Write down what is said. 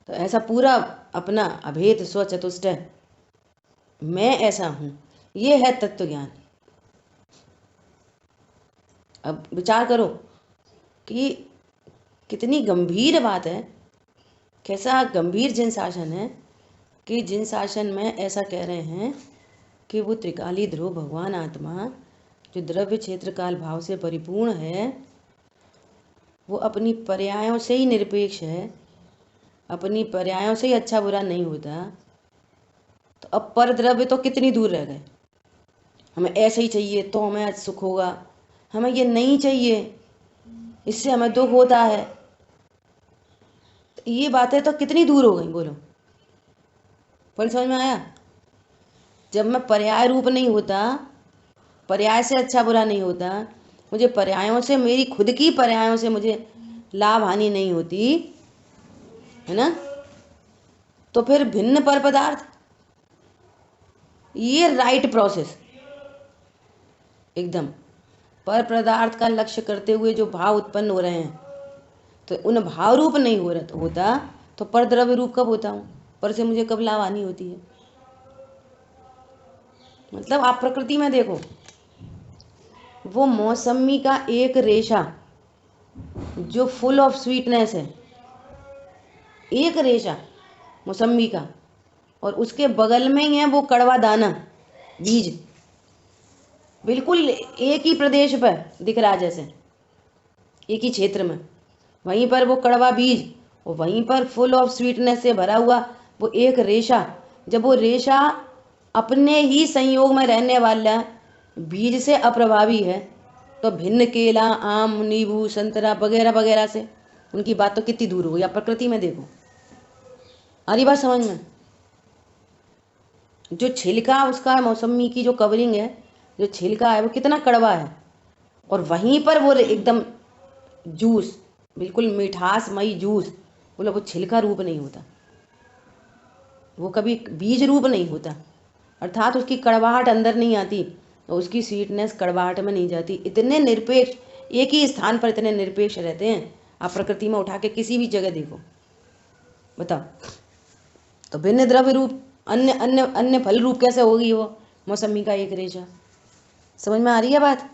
तो ऐसा पूरा अपना अभेद स्वचतुष्ट मैं ऐसा हूँ, ये है तत्व ज्ञान। अब विचार करो कि कितनी गंभीर बात है, कैसा गंभीर जिन शासन है कि जिन शासन में ऐसा कह रहे हैं कि वो त्रिकाली ध्रुव भगवान आत्मा जो द्रव्य क्षेत्र काल भाव से परिपूर्ण है, वो अपनी पर्यायों से ही निरपेक्ष है, अपनी पर्यायों से ही अच्छा बुरा नहीं होता। तो अब पर द्रव्य तो कितनी दूर रह गए। हमें ऐसे ही चाहिए तो हमें आज सुख होगा, हमें ये नहीं चाहिए इससे हमें दुख होता है। तो ये बातें तो कितनी दूर हो गई, बोलो। पर समझ में आया? जब मैं पर्याय रूप नहीं होता, पर्याय से अच्छा बुरा नहीं होता, मुझे पर्यायों से, मेरी खुद की पर्यायों से मुझे लाभ हानि नहीं होती है ना, तो फिर भिन्न पर पदार्थ, ये राइट प्रोसेस एकदम। पर पदार्थ का लक्ष्य करते हुए जो भाव उत्पन्न हो रहे हैं, तो उन भाव रूप नहीं होता तो पर द्रव्य रूप कब होता हूँ? पर से मुझे कब लाभ हानि होती है? मतलब आप प्रकृति में देखो, वो मौसमी का एक रेशा जो फुल ऑफ स्वीटनेस है, एक रेशा मौसमी का, और उसके बगल में ही है वो कड़वा दाना, बीज, बिल्कुल एक ही प्रदेश पर दिख रहा है, जैसे एक ही क्षेत्र में, वहीं पर वो कड़वा बीज और वहीं पर फुल ऑफ स्वीटनेस से भरा हुआ वो एक रेशा। जब वो रेशा अपने ही संयोग में रहने वाला बीज से अप्रभावी है, तो भिन्न केला, आम, नींबू, संतरा वगैरह वगैरह से उनकी बात तो कितनी दूर हो गई। आप प्रकृति में देखो, आ रही बात समझ में? जो छिलका उसका मौसमी की जो कवरिंग है, जो छिलका है वो कितना कड़वा है, और वहीं पर वो एकदम जूस, बिल्कुल मिठासमयी जूस, बोला वो छिलका रूप नहीं होता, वो कभी बीज रूप नहीं होता, अर्थात उसकी कड़वाहट अंदर नहीं आती, तो उसकी स्वीटनेस कड़वाहट में नहीं जाती। इतने निरपेक्ष, एक ही स्थान पर इतने निरपेक्ष रहते हैं। आप प्रकृति में उठा के किसी भी जगह देखो, बताओ। तो भिन्न द्रव्य रूप, अन्य अन्य अन्य फल रूप कैसे होगी वो मौसमी का एक रेशा? समझ में आ रही है बात?